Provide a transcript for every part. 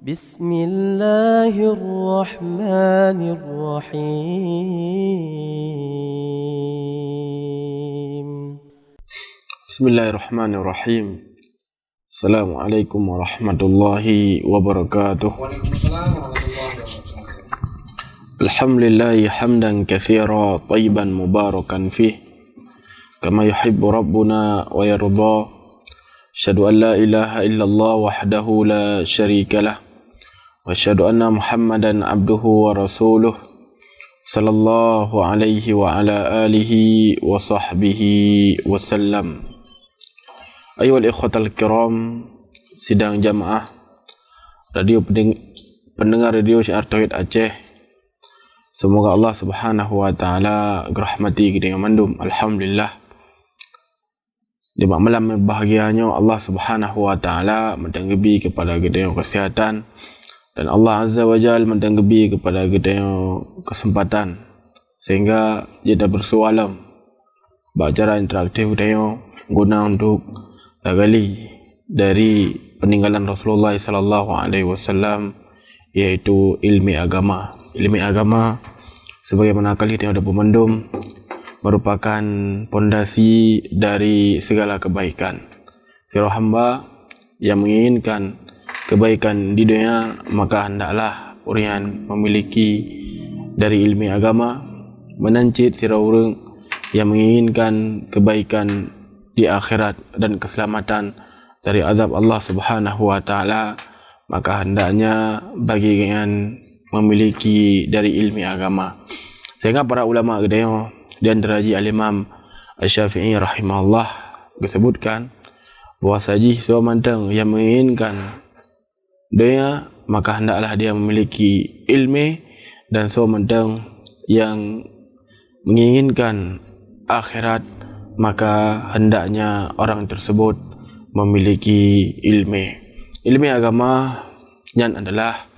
بسم الله الرحمن الرحيم بسم الله الرحمن الرحيم. السلام عليكم ورحمة الله وبركاته. وعليكم السلام ورحمة الله وبركاته. الحمد لله حمدا كثيرا طيبا مباركا فيه كما يحب ربنا ويرضى. أشهد أن لا إله إلا الله وحده لا شريك له وأشهد أن محمدا عبده ورسوله صلى الله عليه وعلى آله وصحبه وسلم. أيها الإخوة الكرام, sidang jamaah pendengar radio Syiar Tauhid Aceh, semoga Allah Subhanahu wa taala rahmati kita yang mandum. Alhamdulillah, di malam yang bahagianya Allah Subhanahu wa taala mendenggebi kepada kita yang kesihatan, dan Allah Azza wa Jal mendenggebi kepada kita yang kesempatan sehingga kita bersualam bacara interaktif kita yang guna untuk gali dari peninggalan Rasulullah sallallahu alaihi wasallam, yaitu ilmu agama. Ilmu agama sebagaimana kali kita ada pemandum merupakan pondasi dari segala kebaikan. Sira hamba yang menginginkan kebaikan di dunia, maka hendaklah orang memiliki dari ilmu agama, menancit sira urang yang menginginkan kebaikan di akhirat dan keselamatan dari azab Allah Subhanahu wa taala, maka hendaknya bagi kalian memiliki dari ilmu agama. Sehingga para ulama gedenya dan deraji al-Imam Asy-Syafi'i rahimahullah disebutkan bahawa saji seorang yang menginginkan dunia, maka hendaklah dia memiliki ilmu, dan seorang yang menginginkan akhirat, maka hendaknya orang tersebut memiliki ilmu. Ilmu agama yang adalah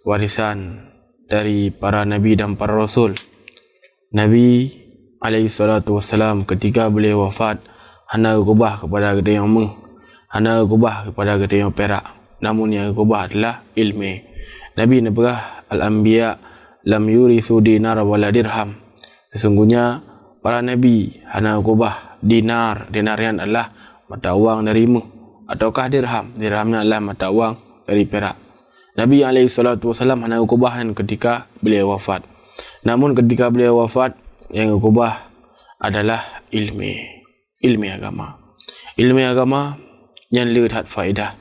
warisan dari para nabi dan para rasul. Nabi alaihi salatu wassalam ketika beliau wafat, hana gubah kepada kita yang hana gubah kepada kita yang perak, namun yang gubah adalah ilmu. Nabi nabrah al-anbiya lam yurithu dinar wala dirham. Sesungguhnya para nabi hana gubah dinar yang adalah mata wang darimu, ataukah dirhamnya adalah mata wang dari perak. Nabi alaihi salatu wasallam hana gubahan ketika beliau wafat. Namun ketika beliau wafat, yang gubah adalah ilmu agama. Ilmu agama yang lihat faedah.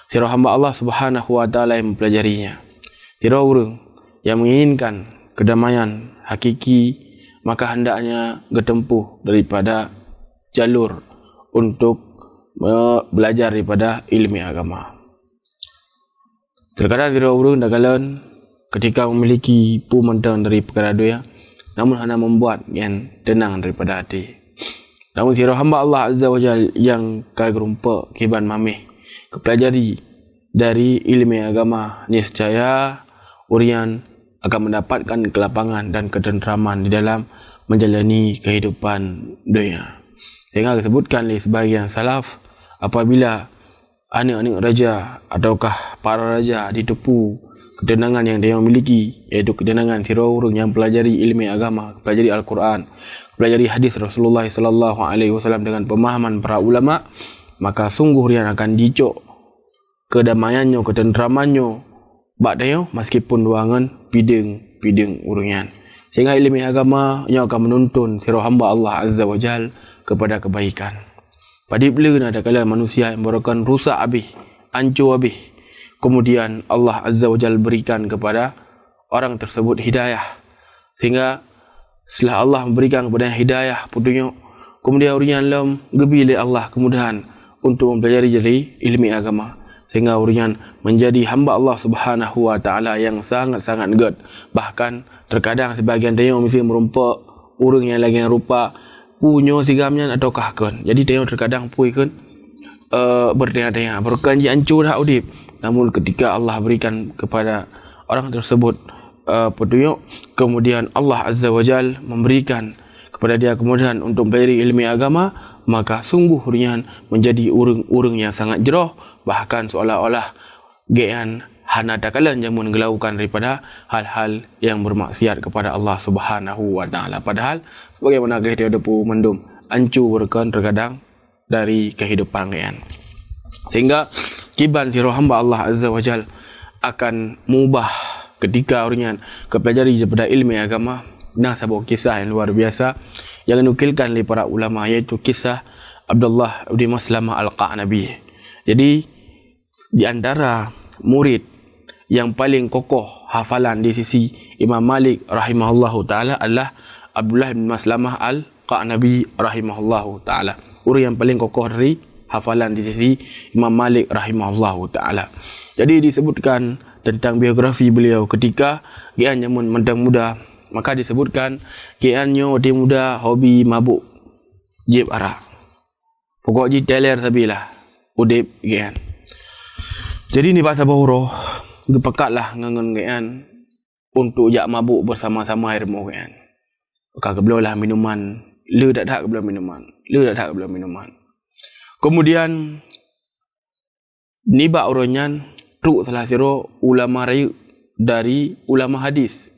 Sira hamba Allah Subhanahu wa taala yang mempelajarinya. Sira urang yang menginginkan kedamaian hakiki, maka hendaknya bertempuh daripada jalur untuk belajar daripada ilmu agama. Terkadang sira urang dagalan ketika memiliki pemandang dari perkara dunia, namun hanya membuat yang tenang daripada hati. Namun sira hamba Allah Azza wa Jal yang kagurumpa kiban mamih kepelajari dari ilmu agama, niscaya urian akan mendapatkan kelapangan dan ketenteraman di dalam menjalani kehidupan dunia. Sehingga disebutkan oleh sebahagian salaf, apabila anak-anak raja ataukah para raja ditipu ketenangan yang dia miliki, yaitu ketenangan sira urang yang pelajari ilmu agama, pelajari Al-Quran, pelajari hadis Rasulullah sallallahu alaihi wasallam dengan pemahaman para ulama, maka sungguh rian akan dicok kedamaiannya, ketenteramannya bakdayo meskipun ruangan pideng urungan. Sehingga ilmu agama yang akan menuntun sira hamba Allah Azza wa Jal kepada kebaikan. Pada bila ada kala manusia yang merupakan rusak habis, hancur habis, kemudian Allah Azza wa Jal berikan kepada orang tersebut hidayah, sehingga setelah Allah memberikan kepada hidayah petunjuk, kemudian orang lam gebili Allah kemudahan untuk mempelajari jadi ilmu agama, sehingga orang menjadi hamba Allah Subhanahu wa taala yang sangat-sangat good. Bahkan terkadang sebagian dia mesti merumpa orang yang lagi rupa punya sigamnya atau kahkan. Jadi dia terkadang pui kan berdaya-daya berkanji hancur dah udip. Namun ketika Allah berikan kepada orang tersebut petunjuk, kemudian Allah Azza wa Jal memberikan kepada dia kemudahan untuk mempelajari ilmu agama, maka sungguh rian menjadi urang-urang yang sangat jerah, bahkan seolah-olah gean hana takalan jamun gelaukan daripada hal-hal yang bermaksiat kepada Allah Subhanahu wa taala. Padahal sebagaimana kita ada pu mendum ancu berkan terkadang dari kehidupan kalian. Sehingga kiban tiro hamba Allah Azza wa Jal akan mengubah ketika orang kepelajari daripada ilmu agama. Nah, sebuah kisah yang luar biasa yang dinukilkan oleh para ulama, iaitu kisah Abdullah bin Maslamah Al-Qa'nabi. Jadi di antara murid yang paling kokoh hafalan di sisi Imam Malik rahimahullahu taala adalah Abdullah bin Maslamah Al-Qa'nabi rahimahullahu taala. Orang yang paling kokoh dari hafalan di sisi Imam Malik rahimahullahu taala. Jadi disebutkan tentang biografi beliau ketika gian zaman muda, maka disebutkan kiannya dia muda hobi mabuk jeb arak. Pokok ji teler sabilah udip gian. Jadi ni bahasa bahuro gepekatlah ngangon gian untuk jak mabuk bersama-sama air mo gian. Maka geblolah minuman, le dak gebloh minuman, le dak gebloh minuman. Kemudian niba oronyan truk salah siro ulama rayu dari ulama hadis.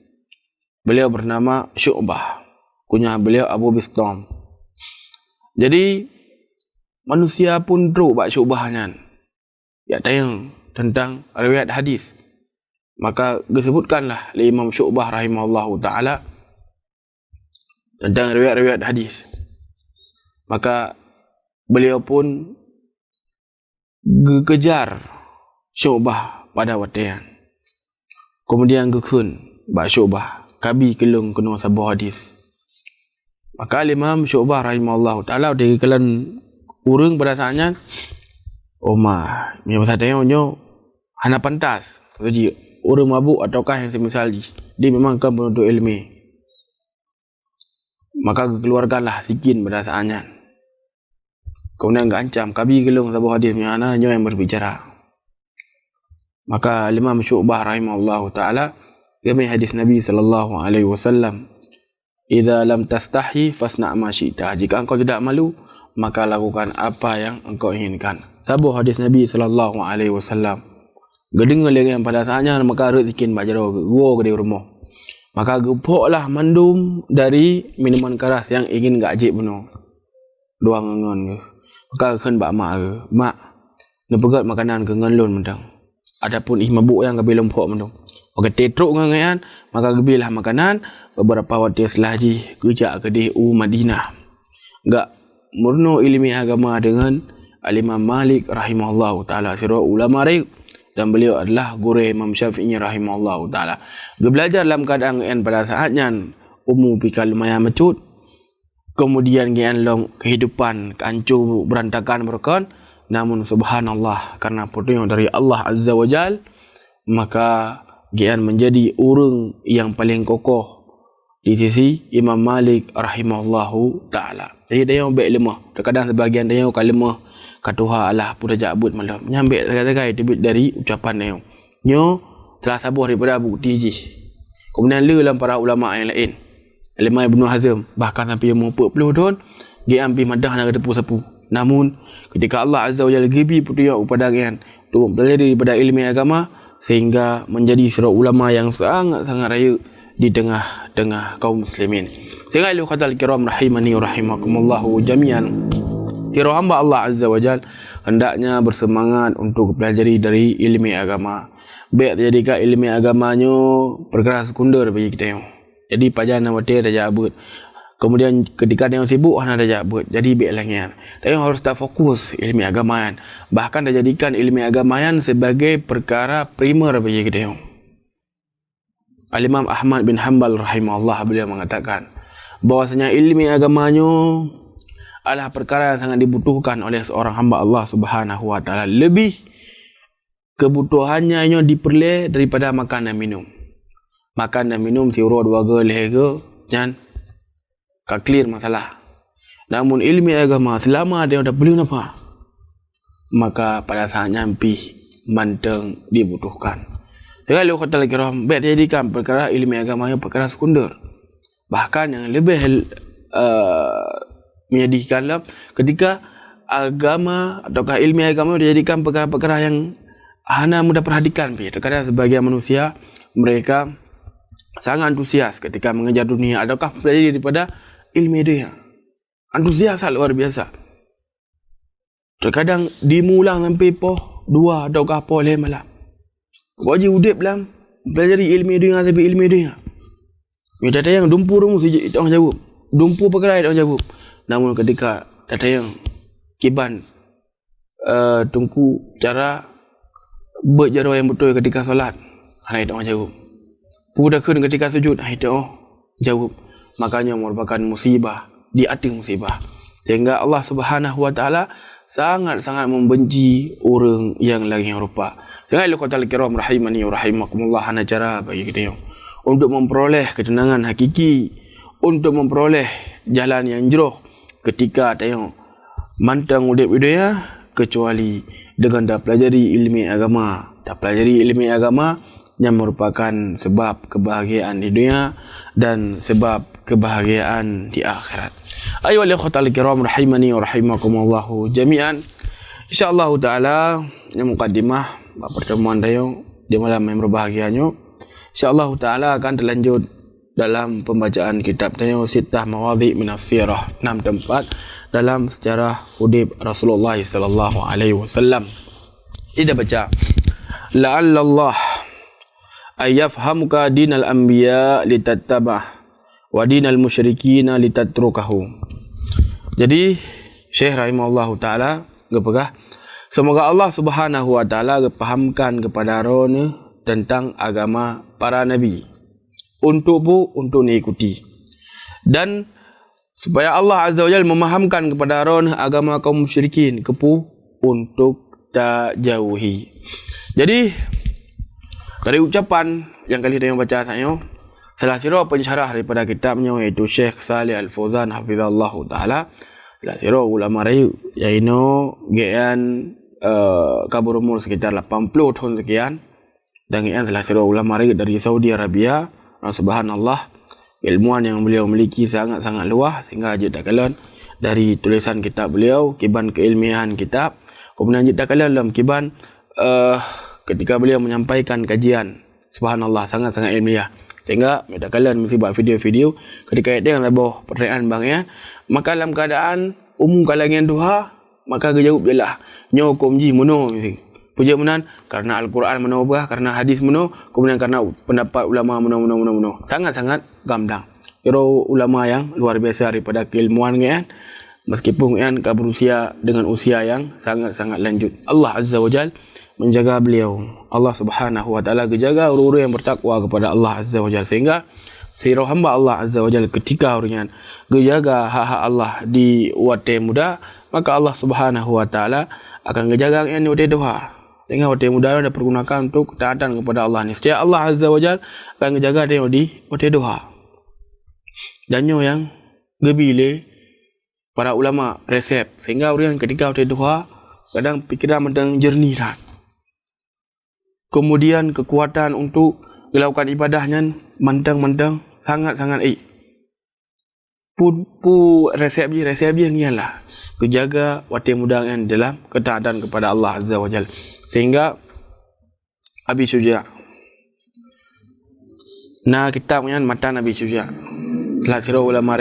Beliau bernama Syu'bah. Kunyah beliau Abu Bistam. Jadi manusia pun truk bak Syu'bahnya. Ya tayang tentang riwayat hadis. Maka disebutkanlah oleh Imam Syu'bah rahimahullahu taala tentang riwayat-riwayat hadis. Maka beliau pun kejar Syu'bah pada waktu. Kemudian gekun bak Syu'bah kabi kelung kena sabuh hadis. Maka Imam Syu'bah rahimahullahu taala dia kelan urang pada saatnya mah ni pasal tengoknya hana pantas. Jadi orang mabuk ataukah yang semisal dia memang kan penuntut ilmu. Maka keluarkanlah sikin pada saatnya. Kemudian ancam kabi kelung sabuh hadis ni ana yang berbicara. Maka Imam Syu'bah rahimahullahu taala kami hadis Nabi sallallahu alaihi wasallam, "Idza lam tastahi fasna' ma syi'ta." Jika engkau tidak malu, maka lakukan apa yang engkau inginkan. Sabuh hadis Nabi sallallahu alaihi wasallam. Gedeng yang pada saatnya maka rezikin bajaro gua gede rumah. Maka gepoklah mandum dari minuman keras yang ingin gak ajib beno. Dua ngengon ke. Maka keun bak mak ke. Mak, ne pegat makanan ke ngenlon mendang. Adapun mabuk yang gabe lempok mendung. Maka tetruk ngangan, maka gebilah makanan beberapa waktu setelah kerja ke di Madinah. Gak murno ilmi agama dengan Al-Imam Malik rahimahullahu taala, sira ulama rayu, dan beliau adalah guru Imam Syafi'i rahimahullahu taala. Dia belajar dalam keadaan pada saatnya umur pikal lumayan mecut. Kemudian gian long kehidupan kancur berantakan berkon, namun subhanallah karena petunjuk dari Allah Azza wa Jal, maka gian menjadi orang yang paling kokoh di sisi Imam Malik rahimahullahu taala. Jadi dia yang baik lemah. Terkadang sebahagian dia yang lemah katuha Allah pun dah jabut malam. Nyambek sekali debit dari ucapan dia. Nyo telah sabuh daripada bukti ji. Kemudian dalam para ulama yang lain. Imam Ibn Hazm bahkan sampai 40 tahun dia ambil madah nak depu sapu. Namun ketika Allah Azza wa Jalla gibi petunjuk kepada kalian untuk belajar daripada ilmu agama, sehingga menjadi seorang ulama yang sangat-sangat raya di tengah-tengah kaum muslimin. Sehingga ilu khatal kiram rahimani rahimakumullahu jami'an. Tiro hamba Allah Azza wa Jal hendaknya bersemangat untuk pelajari dari ilmu agama. Baik jadikan ilmu agamanya perkara sekunder bagi kita. Jadi pajan nama dia dah jabut. Kemudian ketika dia sibuk hana dah jabut. Jadi baiklah ngan. Dia harus tak fokus ilmu agama. Bahkan dah jadikan ilmu agama sebagai perkara primer bagi kita. Al-Imam Ahmad bin Hanbal rahimahullah beliau mengatakan bahwasanya ilmu agamanya adalah perkara yang sangat dibutuhkan oleh seorang hamba Allah Subhanahu wa taala. Lebih kebutuhannya diperoleh daripada makan dan minum. Makan dan minum siuro dua lehega jangan clear masalah. Namun ilmu agama selama dia dah beli apa, maka pada saatnya ampih manteng dibutuhkan. Jadi kalau kata lagi ram, baik jadikan perkara ilmu agama yang perkara sekunder. Bahkan yang lebih menyedihkanlah ketika agama ataukah ilmu agama dijadikan perkara-perkara yang Hana mudah perhatikan, terkadang sebagian manusia mereka sangat antusias ketika mengejar dunia ataukah belajar daripada ilmu dunia. Antusias luar biasa. Terkadang dimulang sampai poh 2 ataukah poh 5 malam. Wajib udip dalam belajar ilmu dunia sampai ilmu dunia. Data yang dumpu rumus saja orang jawab. Dumpu perkara orang jawab. Namun ketika data yang kiban tungku cara berjarak yang betul ketika solat, itu orang jawab. Pudahkan ketika sujud, itu orang jawab. Makanya merupakan musibah di atas musibah. Sehingga Allah Subhanahu Wa Taala sangat-sangat membenci orang yang lagi yang rupa. Sehingga ikhwatal kiram rahimani wa rahimakumullah, hana cara bagi kita yang untuk memperoleh ketenangan hakiki, untuk memperoleh jalan yang jeroh ketika tayang mantang udip dunia, kecuali dengan dah pelajari ilmu agama. Dah pelajari ilmu agama yang merupakan sebab kebahagiaan di dunia dan sebab kebahagiaan di akhirat. Ayo ikhwatal kiram rahimani wa rahimakumullah jami'an. Insyaallah taala yang mukaddimah pertemuan tayang di malam yang berbahagianya. InsyaAllah ta'ala akan terlanjut dalam pembacaan kitab tayang Sittah Mawadhi' Minas Sirah, 6 tempat dalam sejarah udib Rasulullah sallallahu alaihi wasallam. Kita baca, la'alla Allah ayyafhamuka dinal anbiya litattabah wa dinal musyrikina litatrukahu. Jadi Syekh rahimahullah ta'ala gepegah, semoga Allah Subhanahu Wa Ta'ala fahamkan kepada rona tentang agama para nabi untuk diikuti, dan supaya Allah Azza wa Jalla memahamkan kepada ron agama kaum musyrikin untuk tak jauhi. Jadi dari ucapan yang kali kita baca saya, salah satu pensyarah daripada kitabnya iaitu Syekh Salih Al-Fauzan hafizallahu taala, salah satu ulama rayu yaitu gian kabur umur sekitar 80 tahun sekian. Dan ini adalah seorang ulama dari Saudi Arabia. Subhanallah, ilmuwan yang beliau miliki sangat-sangat luas, sehingga ajak kalian dari tulisan kitab beliau, kiban keilmiahan kitab, kemudian ajak kalian dalam kiban ketika beliau menyampaikan kajian. Subhanallah, sangat-sangat ilmiah, sehingga ajak kalian mesti buat video-video ketika ada yang lebih pertanyaan bang ya, maka dalam keadaan umum kalangan duha, maka dia jawab jelah nyokom ji mono mesti puja menan karena Al-Quran menobah, karena hadis meno, kemudian karena pendapat ulama meno. Sangat-sangat gamblang. Kira ulama yang luar biasa daripada keilmuan kan, meskipun kan berusia dengan usia yang sangat-sangat lanjut. Allah Azza wa Jalla menjaga beliau. Allah Subhanahu Wa Taala menjaga orang-orang yang bertakwa kepada Allah Azza wa Jalla, sehingga sirah hamba Allah Azza wa Jalla ketika orang menjaga hak-hak Allah di waktu muda, maka Allah Subhanahu Wa Taala akan menjaga yang di doa. Sehingga waktu muda yang dipergunakan untuk ketaatan kepada Allah ni. Setiap Allah Azza wa Jalla akan menjaga dia di waktu doa. Dan yang gebile para ulama resep, sehingga orang ketika waktu doa kadang pikiran mendang jernih dah. Kemudian kekuatan untuk melakukan ibadahnya mendang sangat-sangat resep yang ialah kejaga waktu muda yang dalam ketaatan kepada Allah Azza wa Jalla. Sehingga Abi Syuja' kitab yang matan Abi Syuja' salah satu ulama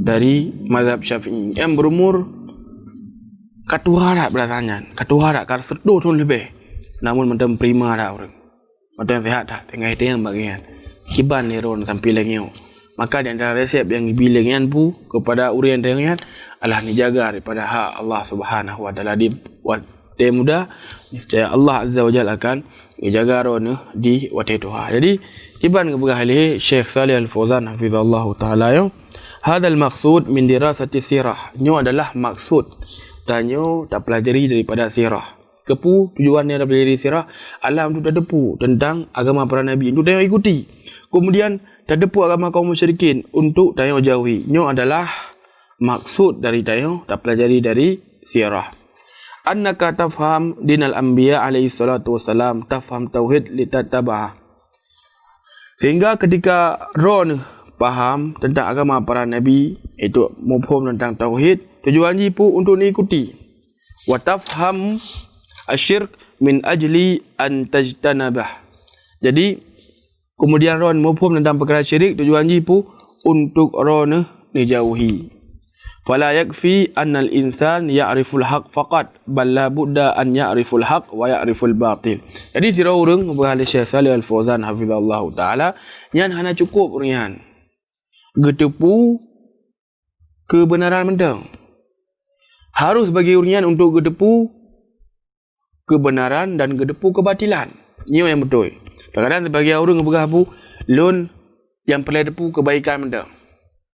dari mazhab Syafi'i yang berumur katuha dah kar 10 tahun lebih, namun macam prima dah orang, macam sehat dah tengah itu yang bagian kiban neron sampai lagi. Maka di antara resep yang dibilang pu kepada urian dengan adalah dijaga daripada hak Allah Subhanahu Wa Taala di waktu muda, niscaya Allah Azza wa Jalla akan menjaga roh di waktu doa. Jadi kiban kepada ahli Syekh Salih Al-Fauzan hafizallahu taala yo, hadal maksud min dirasati sirah. Nyo adalah maksud tanyo tak pelajari daripada sirah. Tujuannya dah pelajari sirah adalah untuk terdepu tentang agama para nabi, untuk tanyo ikuti. Kemudian terdepu agama kaum musyrikin untuk tanyo jauhi. Nyo adalah maksud dari tanyo tak pelajari dari sirah. Annaka tafham dinal anbiya alaihi salatu wassalam, tafham tauhid litattabah. Sehingga ketika ron faham tentang agama para nabi, itu mafhum tentang tauhid, tujuan jipu untuk diikuti. Wa tafham asyirk min ajli an tajtanabah. Jadi kemudian ron mufhum tentang perkara syirik tujuan jipu untuk ron dijauhi. Fala yakfi annal insan ya'riful haq faqat bal la budda an ya'riful haq wa ya'riful batil. Jadi sira urang berhala Syekh Salih Al-Fauzan hafizallahu taala nyan hana cukup nyan getepu kebenaran mendang. Harus bagi urang untuk getepu kebenaran dan getepu kebatilan. Ini yang betul. Kadang-kadang sebagai orang bergabu lun yang perlu depu kebaikan mendang.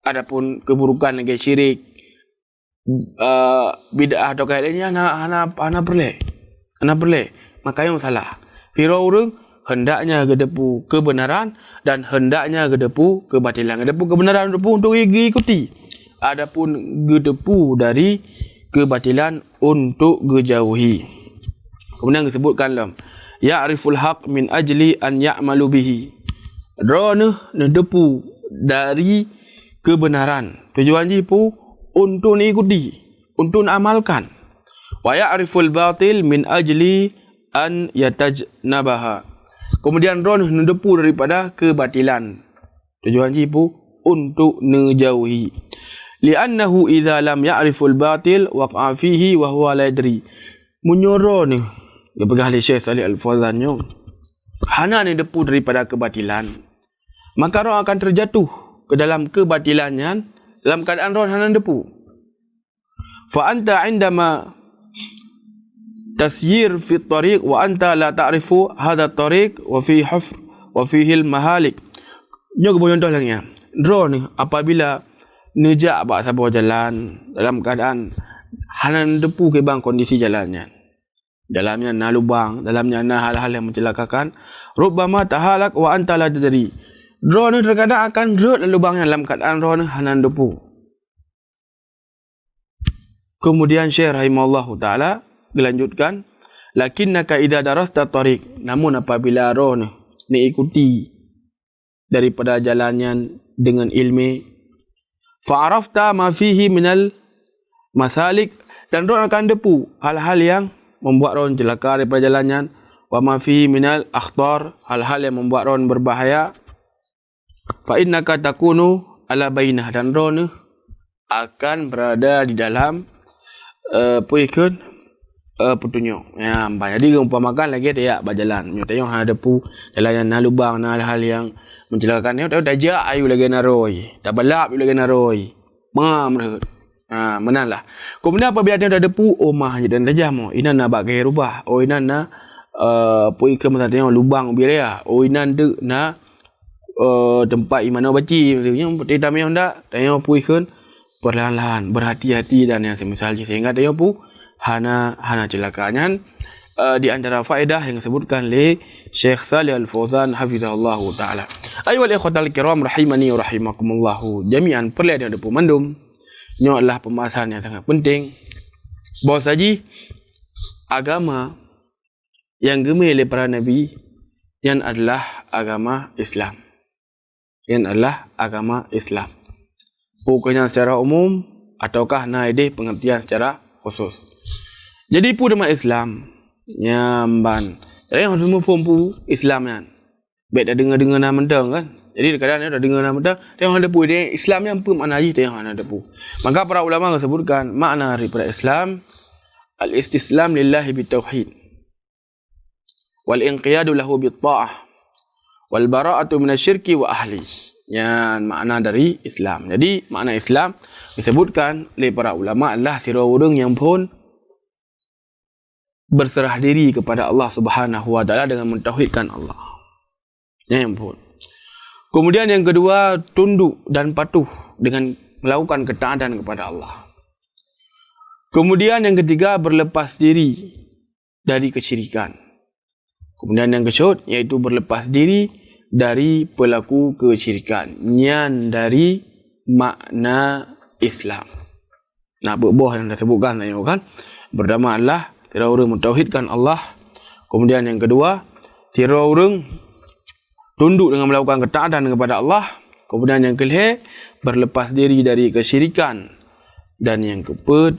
Adapun keburukan lagi syirik bid'ah atau kaya lainnya hana perle maka yang salah sira urang hendaknya gedepu kebenaran dan hendaknya gedepu kebatilan. Gedepu kebenaran untuk ikuti, adapun gedepu dari kebatilan untuk dijauhi. Kemudian disebutkan dalam ya'riful haq min ajli an ya'malu bihi. Drone depu dari kebenaran tujuan jipu untuk diikuti, untuk amalkan. Wa ya'riful batil min ajli an yatajnabaha. Kemudian ron mendepu daripada kebatilan. Tujuan jipu untuk menjauhi. Li'annahu idza lam ya'riful batil waqa'a fihi wa huwa la yadri. Munyoro ni dia pegang Syekh Salih Al-Fauzan nyo. Hana ni depu daripada kebatilan. Maka ron akan terjatuh ke dalam kebatilannya dalam keadaan ron hana depu. Fa anta indama tasyir fi tariq wa anta la ta'rifu hadha tariq wa fi hufr wa fihi al mahalik. Nyo contoh lagi. Ron ni apabila nejak bak sabar jalan dalam keadaan hana depu ke bang kondisi jalannya. Dalamnya na lubang, dalamnya na hal-hal yang mencelakakan. Rubbama tahalak wa anta la tadri. Drone ni terkadang akan rut lubangnya dalam keadaan drone hanan depu. Kemudian Syekh rahimahullahu taala melanjutkan, lakinnaka idza darasta tariq, namun apabila drone ni ikuti daripada jalannya dengan ilmu, fa'arafta ma fihi minal masalik, dan drone akan depu hal-hal yang membuat drone celaka daripada jalannya, wa ma fihi minal akhtar, hal-hal yang membuat drone berbahaya, fa innaka takunu ala bainah, dan drone akan berada di dalam petunjuk. Ya, jadi umpamakan lagi dia berjalan, nyo tengok ada pu jalan yang na lubang, na hal yang mencelakakan ni, dah jak ayu lagi naroi, dah balap lagi naroi. Mengam menanlah. Kemudian apabila dia dah depu omah je dan dah mo, inan nak bagai rubah. Oh inan na pui ke masa tengok lubang biria. Oh inan de na tempat imano baci yang tidak meh ndak tengok pui kan perlahan-lahan berhati-hati dan yang semisalnya sehingga tengok pu hana celakanya. Di antara faedah yang disebutkan oleh Syekh Salih Al-Fauzan hafizahullah taala. Ayuhal ikhwatal kiram rahimani wa rahimakumullah jami'an, perlihat ada pemandum. Ini adalah pembahasan yang sangat penting. Bahawa saji agama yang gemar oleh para nabi yang adalah agama Islam. Yang adalah agama Islam. Bukannya secara umum ataukah naideh pengertian secara khusus. Jadi pun dalam Islam nyamban. Jadi yang semua pun Islam kan. Baik dah dengar-dengar nama mendang kan. Jadi kadang-kadang dah dengar nama mendang, tengok ada pun dia Islam yang apa makna aja tengok ada pun. Maka para ulama sebutkan makna daripada Islam al-istislam lillahi bitauhid wal inqiyadu lahu bitta'ah wal bara'atu minasyirki wa ahli. Yang makna dari Islam. Jadi makna Islam disebutkan oleh para ulama adalah sira urang yang pun berserah diri kepada Allah Subhanahu wa taala dengan mentauhidkan Allah. Yang pun. Kemudian yang kedua, tunduk dan patuh dengan melakukan ketaatan kepada Allah. Kemudian yang ketiga, berlepas diri dari kesyirikan. Kemudian yang keempat, yaitu berlepas diri dari pelaku kesyirikan. Nyan dari makna Islam. Nah, buah yang dah sebutkan tadi kan. Pertama adalah sira urang mentauhidkan Allah. Kemudian yang kedua, sira urang tunduk dengan melakukan ketaatan kepada Allah. Kemudian yang kelima, berlepas diri dari kesyirikan. Dan yang keempat,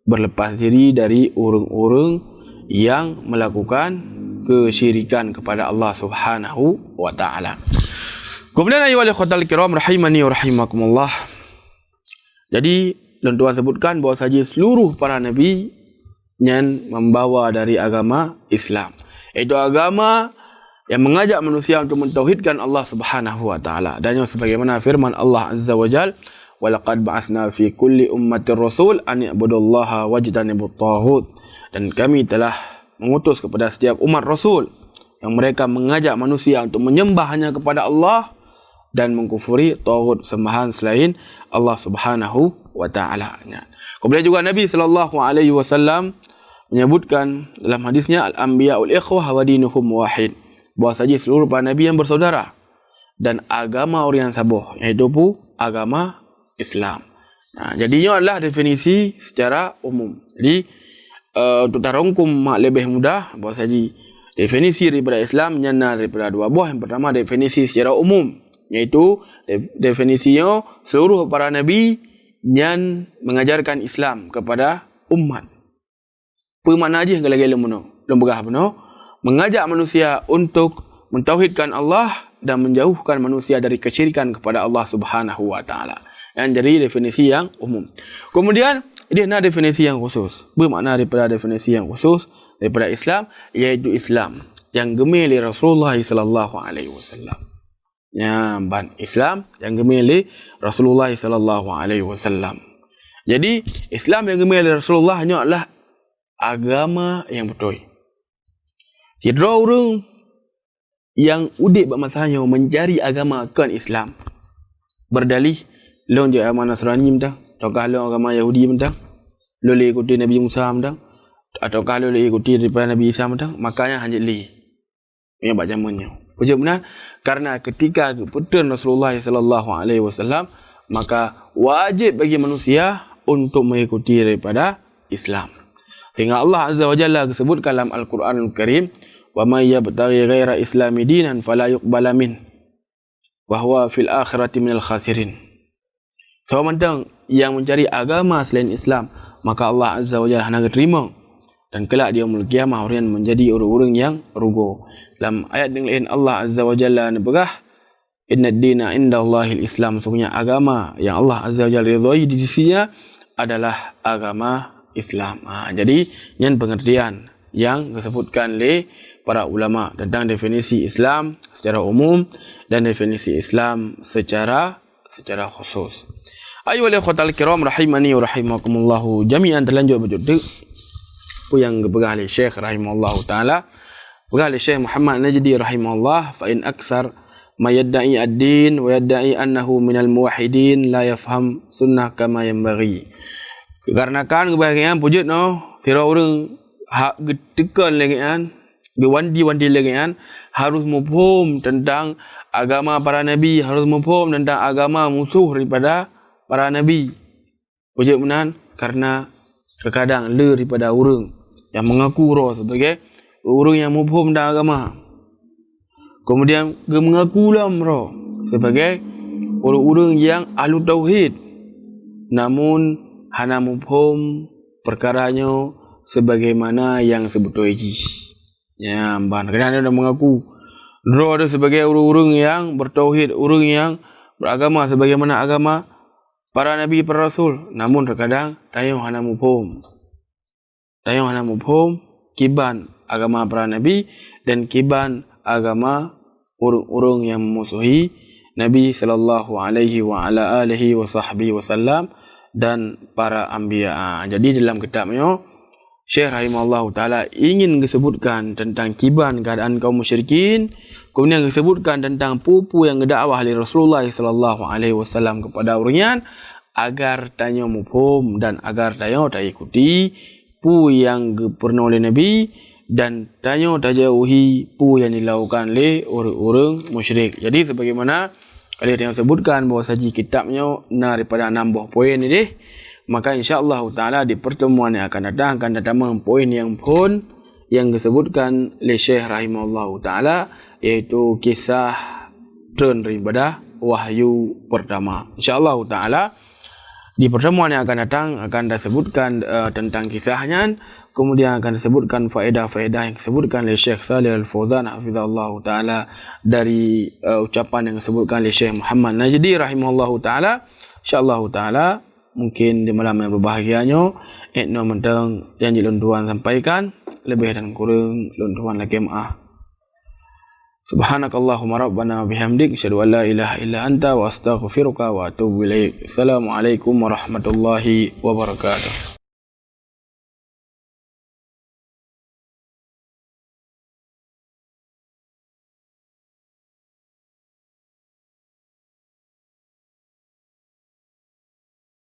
berlepas diri dari orang-orang yang melakukan kesyirikan kepada Allah Subhanahu wa taala. Kemudian ayyuhal ikhwatal kiram rahimani wa rahimakumullah. Jadi tuan sebutkan bahawa saja seluruh para nabi yang membawa dari agama Islam. Itu agama yang mengajak manusia untuk mentauhidkan Allah Subhanahu wa taala. Dan yang sebagaimana firman Allah Azza wa Jalla, "Wa laqad ba'atsna fi kulli ummatir rasul an i'budullaha wajtanibut taghut." Dan kami telah mengutus kepada setiap umat rasul yang mereka mengajak manusia untuk menyembah hanya kepada Allah dan mengkufuri taghut, sembahan selain Allah Subhanahu wa taala. Kemudian juga Nabi sallallahu alaihi wasallam menyebutkan dalam hadisnya, al-anbiya'ul ikhwah wa dinuhum wahid. Bahawa saja seluruh para nabi yang bersaudara dan agama orang yang sabuh, iaitu agama Islam. Jadinya adalah definisi secara umum. Jadi untuk tarungkum lebih mudah, bahawa saja definisi daripada Islam nyana daripada dua buah. Yang pertama definisi secara umum, iaitu definisinya seluruh para nabi yang mengajarkan Islam kepada umat. Pemakna aja lagi lembaga penuh mengajak manusia untuk mentauhidkan Allah dan menjauhkan manusia dari kesyirikan kepada Allah Subhanahu wa taala. Yang jadi definisi yang umum. Kemudian dia ada definisi yang khusus. Bermakna daripada definisi yang khusus daripada Islam, iaitu Islam yang gemil oleh Rasulullah sallallahu alaihi wasallam. Ya, Islam yang gemil oleh Rasulullah sallallahu alaihi wasallam. Jadi Islam yang gemil oleh Rasulullah hanya adalah agama yang betul. Tiada orang yang udik bermasanya mencari agama kan Islam berdalih long je agama Nasrani mentang, ataukah long agama Yahudi mentang, lo le ikuti Nabi Musa mentang, ataukah lo le ikuti daripada Nabi Isa mentang, makanya hanya li yang baca zamannya. Betul benar? Karena ketika keputusan Rasulullah sallallahu alaihi wasallam, maka wajib bagi manusia untuk mengikuti daripada Islam. Sehingga Allah Azza wa Jalla sebut dalam Al-Quranul Karim, "Wa may yabtaghi ghaira islami dinan fala yuqbala min wa huwa fil akhirati minal khasirin." Seorang yang mencari agama selain Islam, maka Allah Azza wa Jalla hendak terima, dan kelak dia yaumul qiyamah orang menjadi orang-orang yang rugi. Dalam ayat yang lain Allah Azza wa Jalla berkata, "Inna ad-dina indallahil Islam." Sesungguhnya agama yang Allah Azza wa Jalla ridhai di sisinya adalah agama Islam. Jadi yang pengertian yang disebutkan oleh para ulama tentang definisi Islam secara umum dan definisi Islam secara khusus. Ayyuhal ikhwatal kiram rahimani wa rahimakumullah jami'an. Terlanjut berjudul yang dipegang oleh Syekh rahimahullah taala, pegang oleh Syekh Muhammad Najdi rahimahullah, fa in aksar ma yadda'i ad-din wa yadda'i annahu minal muwahhidin la yafham sunnah kama yanbaghi. Dikarenakan kebahagiaan pujud tira orang hak getekan lagi kan, gewandi-wandi lagi kan, harus mufhum tentang agama para nabi, harus mufhum tentang agama musuh daripada para nabi. Pujud benar, karena terkadang daripada orang yang mengaku sebagai orang yang mufhum tentang agama, kemudian mengaku sebagai orang-orang yang ahlu tauhid, namun hana mufhum perkaranya sebagaimana yang sebetulnya. Ya, kerana dia mengaku dia sebagai orang-orang yang bertauhid, orang yang beragama sebagaimana agama para nabi, para rasul, namun terkadang tayang hana mufhum kiban agama para nabi dan kiban agama orang-orang yang memusuhi Nabi sallallahu alaihi wa ala alihi wa sahbihi wasallam dan para anbiya. Jadi dalam kitabnya Syekh rahimahullah taala ingin disebutkan tentang kiban keadaan kaum musyrikin, kemudian disebutkan tentang pupu yang dakwah oleh Rasulullah sallallahu alaihi wasallam kepada orangnya, agar tanya mufhum dan agar tanya tak ikuti pu yang pernah oleh Nabi, dan tanya tak jauhi pu yang dilakukan oleh orang-orang musyrik. Jadi sebagaimana kalian yang sebutkan bahawa saji kitabnya daripada 6 buah poin ini, maka insya-Allah taala di pertemuan yang akan datang akan datang poin yang pun yang disebutkan oleh Syekh rahimahullah taala, iaitu kisah turun daripada wahyu pertama. Insya-Allah taala Di pertemuan yang akan datang akan disebutkan tentang kisahnya, kemudian akan disebutkan faedah-faedah yang disebutkan oleh Syekh Shalih Al-Fauzan hafizahullah taala dari ucapan yang disebutkan oleh Syekh Muhammad Najdi rahimahullahu taala. Insyaallah taala mungkin di malam yang berbahagianya etno mentang janji lunduan sampaikan, lebih dan kurang lunduan lagi maaf. Subhanakallahumma rabbana wa bihamdik asyhadu an la ilaha illa anta wa astaghfiruka wa atubu ilaik. Assalamualaikum warahmatullahi wabarakatuh.